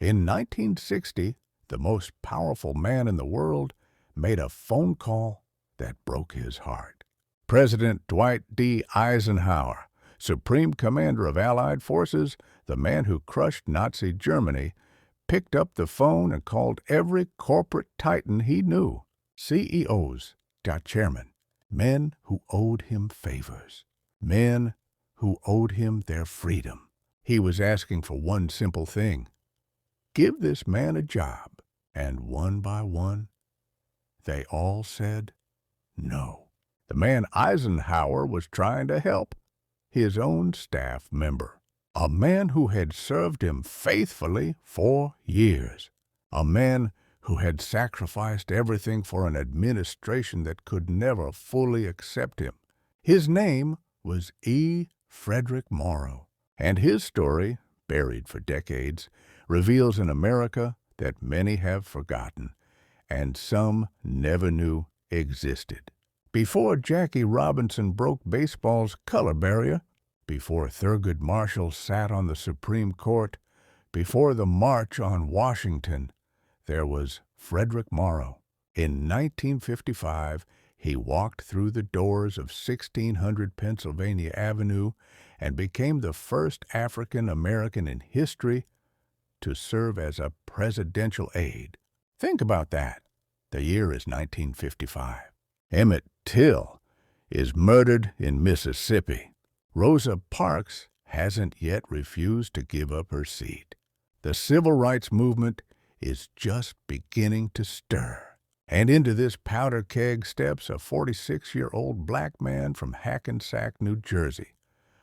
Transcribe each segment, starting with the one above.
In 1960, the most powerful man in the world made a phone call that broke his heart. President Dwight D. Eisenhower, Supreme Commander of Allied Forces, the man who crushed Nazi Germany, picked up the phone and called every corporate titan he knew, CEOs, chairmen, men who owed him favors, men who owed him their freedom. He was asking for one simple thing: give this man a job. And one by one, they all said no. The man Eisenhower was trying to help, his own staff member, a man who had served him faithfully for years, a man who had sacrificed everything for an administration that could never fully accept him. His name was Frederic Morrow, and his story, buried for decades, reveals an America that many have forgotten and some never knew existed. Before Jackie Robinson broke baseball's color barrier, before Thurgood Marshall sat on the Supreme Court, before the March on Washington, there was Frederic Morrow. In 1955, he walked through the doors of 1600 Pennsylvania Avenue and became the first African American in history to serve as a presidential aide. Think about that. The year is 1955. Emmett Till is murdered in Mississippi. Rosa Parks hasn't yet refused to give up her seat. The civil rights movement is just beginning to stir. And into this powder keg steps a 46-year-old black man from Hackensack, New Jersey,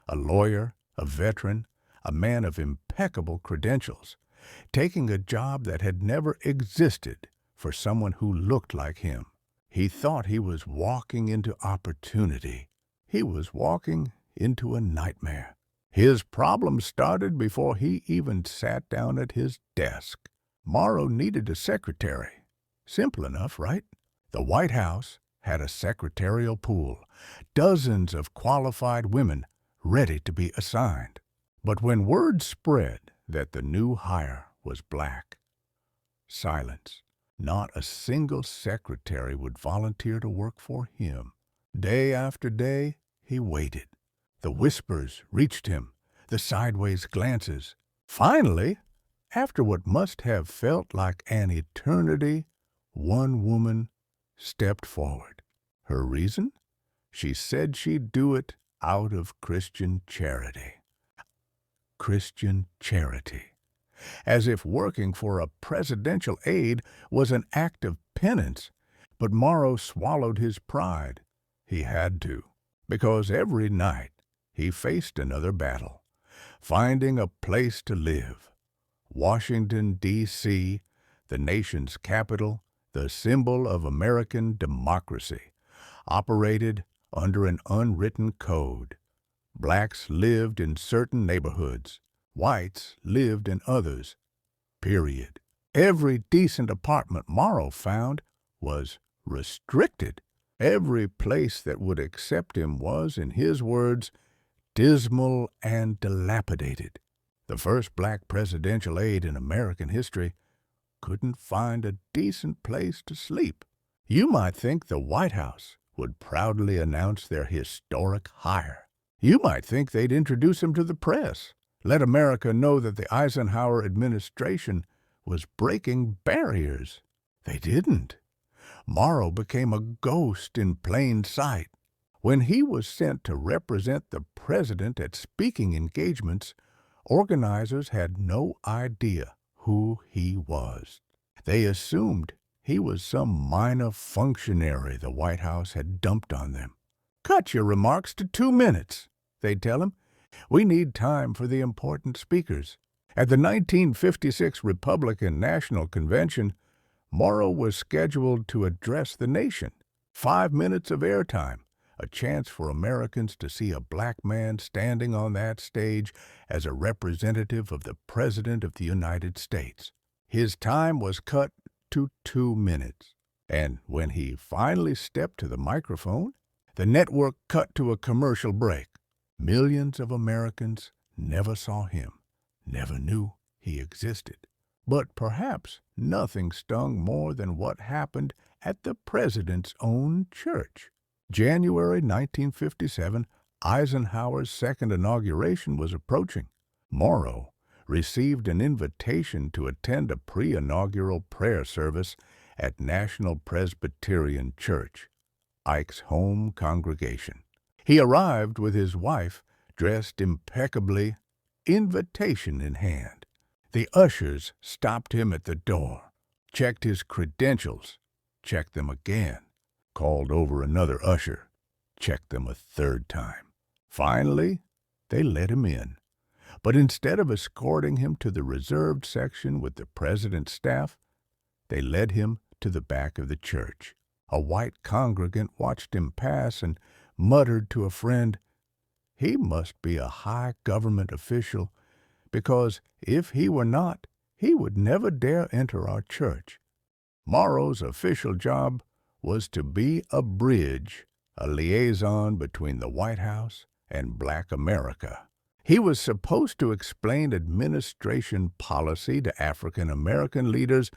a lawyer, a veteran, a man of impeccable credentials, taking a job that had never existed for someone who looked like him. He thought he was walking into opportunity. He was walking into a nightmare. His problem started before he even sat down at his desk. Morrow needed a secretary. Simple enough, right? The White House had a secretarial pool, dozens of qualified women ready to be assigned. But when word spread that the new hire was black, silence. Not a single secretary would volunteer to work for him. Day after day, he waited. The whispers reached him, the sideways glances. Finally, after what must have felt like an eternity, one woman stepped forward. Her reason? She said she'd do it out of Christian charity. Christian charity. As if working for a presidential aide was an act of penance. But Morrow swallowed his pride. He had to, because every night he faced another battle, finding a place to live. Washington, D.C., the nation's capital, the symbol of American democracy, operated under an unwritten code. Blacks lived in certain neighborhoods. Whites lived in others. Period. Every decent apartment Morrow found was restricted. Every place that would accept him was, in his words, dismal and dilapidated. The first black presidential aide in American history couldn't find a decent place to sleep. You might think the White House would proudly announce their historic hire. You might think they'd introduce him to the press, let America know that the Eisenhower administration was breaking barriers. They didn't. Morrow became a ghost in plain sight. When he was sent to represent the president at speaking engagements, organizers had no idea who he was. They assumed he was some minor functionary the White House had dumped on them. "Cut your remarks to 2 minutes," they'd tell him. "We need time for the important speakers." At the 1956 Republican National Convention, Morrow was scheduled to address the nation. 5 minutes of airtime, a chance for Americans to see a black man standing on that stage as a representative of the President of the United States. His time was cut to 2 minutes. And when he finally stepped to the microphone, the network cut to a commercial break. Millions of Americans never saw him, never knew he existed. But perhaps nothing stung more than what happened at the president's own church. January 1957, Eisenhower's second inauguration was approaching. Morrow received an invitation to attend a pre-inaugural prayer service at National Presbyterian Church, Ike's home congregation. He arrived with his wife, dressed impeccably, invitation in hand. The ushers stopped him at the door, checked his credentials, checked them again, called over another usher, checked them a third time. Finally, they let him in. But instead of escorting him to the reserved section with the president's staff, they led him to the back of the church. A white congregant watched him pass and muttered to a friend, "He must be a high government official, because if he were not, he would never dare enter our church." Morrow's official job was to be a bridge, a liaison between the White House and Black America. He was supposed to explain administration policy to African American leaders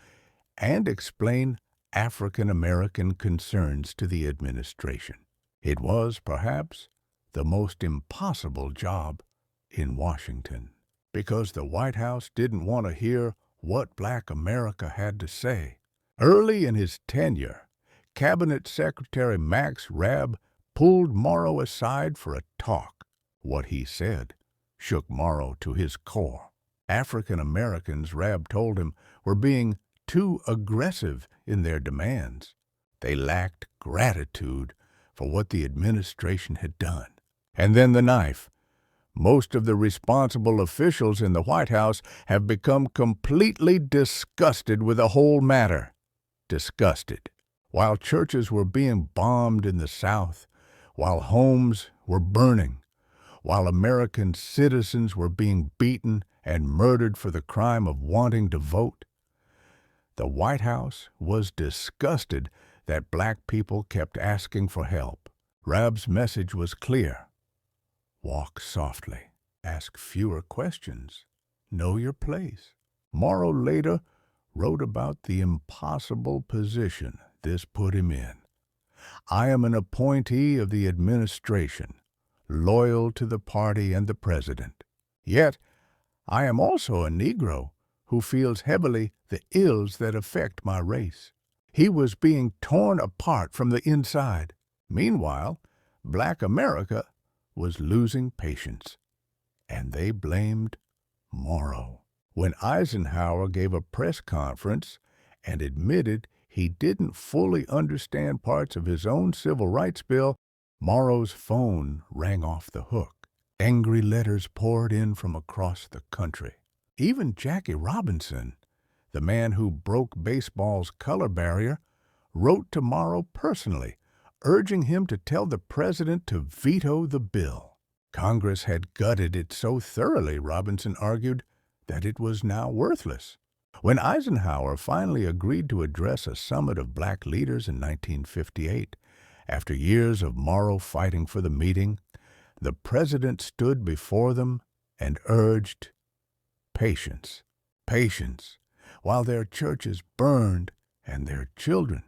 and explain African American concerns to the administration. It was, perhaps, the most impossible job in Washington, because the White House didn't want to hear what Black America had to say. Early in his tenure, Cabinet Secretary Max Rabb pulled Morrow aside for a talk. What he said shook Morrow to his core. African Americans, Rabb told him, were being too aggressive in their demands. They lacked gratitude for what the administration had done. And then the knife. Most of the responsible officials in the White House have become completely disgusted with the whole matter. Disgusted. While churches were being bombed in the South, while homes were burning, while American citizens were being beaten and murdered for the crime of wanting to vote, the White House was disgusted that Black people kept asking for help. Rabb's message was clear. Walk softly. Ask fewer questions. Know your place. Morrow later wrote about the impossible position this put him in. I am an appointee of the administration, loyal to the party and the president. Yet, I am also a Negro who feels heavily the ills that affect my race. He was being torn apart from the inside. Meanwhile, Black America was losing patience, and they blamed Morrow. When Eisenhower gave a press conference and admitted he didn't fully understand parts of his own civil rights bill, Morrow's phone rang off the hook. Angry letters poured in from across the country. Even Jackie Robinson, the man who broke baseball's color barrier, wrote to Morrow personally, urging him to tell the president to veto the bill. Congress had gutted it so thoroughly, Robinson argued, that it was now worthless. When Eisenhower finally agreed to address a summit of Black leaders in 1958, after years of Morrow fighting for the meeting, the president stood before them and urged patience, patience, while their churches burned and their children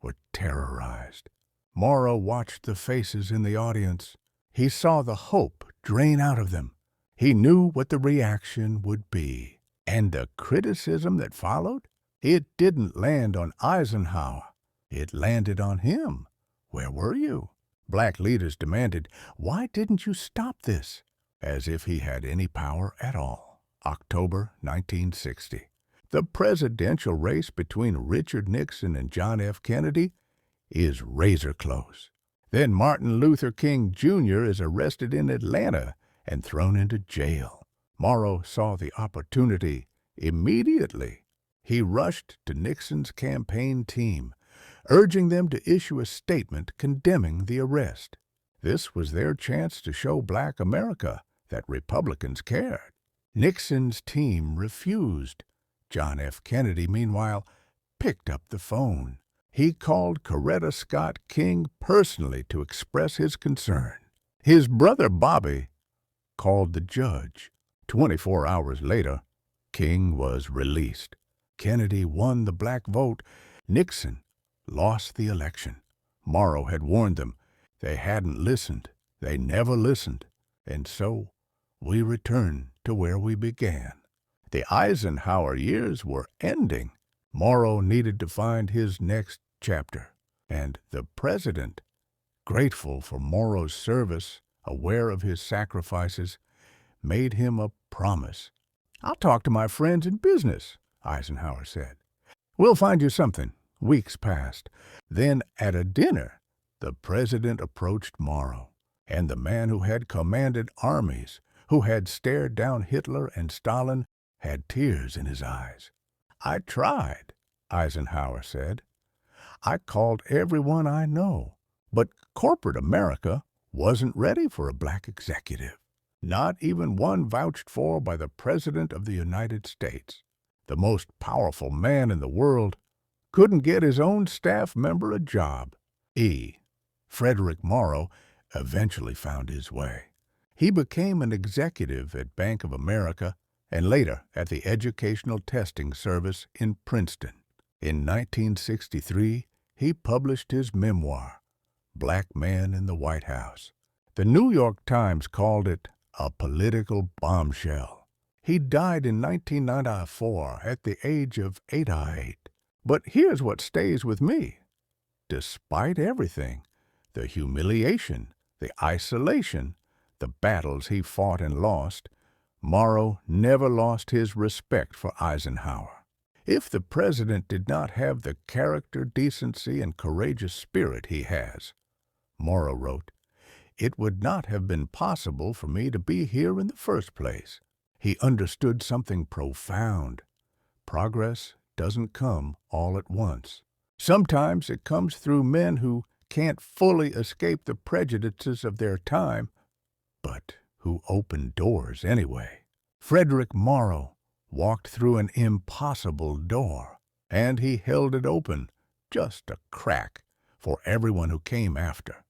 were terrorized. Morrow watched the faces in the audience. He saw the hope drain out of them. He knew what the reaction would be. And the criticism that followed? It didn't land on Eisenhower. It landed on him. Where were you? Black leaders demanded, why didn't you stop this? As if he had any power at all. October 1960. The presidential race between Richard Nixon and John F. Kennedy is razor close. Then Martin Luther King Jr. is arrested in Atlanta and thrown into jail. Morrow saw the opportunity immediately. He rushed to Nixon's campaign team, urging them to issue a statement condemning the arrest. This was their chance to show Black America that Republicans cared. Nixon's team refused. John F. Kennedy, meanwhile, picked up the phone. He called Coretta Scott King personally to express his concern. His brother Bobby called the judge. 24 hours later, King was released. Kennedy won the black vote, Nixon lost the election. Morrow had warned them. They hadn't listened. They never listened. And so we returned to where we began. The Eisenhower years were ending. Morrow needed to find his next chapter. And the president, grateful for Morrow's service, aware of his sacrifices, made him a promise. "I'll talk to my friends in business," Eisenhower said. "We'll find you something." Weeks passed. Then at a dinner, the president approached Morrow, and the man who had commanded armies, who had stared down Hitler and Stalin, had tears in his eyes. "I tried," Eisenhower said. "I called everyone I know, but corporate America wasn't ready for a black executive. Not even one vouched for by the President of the United States. The most powerful man in the world couldn't get his own staff member a job." Frederic Morrow eventually found his way. He became an executive at Bank of America and later at the Educational Testing Service in Princeton. In 1963, he published his memoir, Black Man in the White House. The New York Times called it a political bombshell. He died in 1994 at the age of 88. But here's what stays with me. Despite everything, the humiliation, the isolation, the battles he fought and lost, Morrow never lost his respect for Eisenhower. If the president did not have the character, decency, and courageous spirit he has, Morrow wrote, it would not have been possible for me to be here in the first place. He understood something profound. Progress doesn't come all at once. Sometimes it comes through men who can't fully escape the prejudices of their time, but who open doors anyway. Frederic Morrow walked through an impossible door, and he held it open, just a crack, for everyone who came after.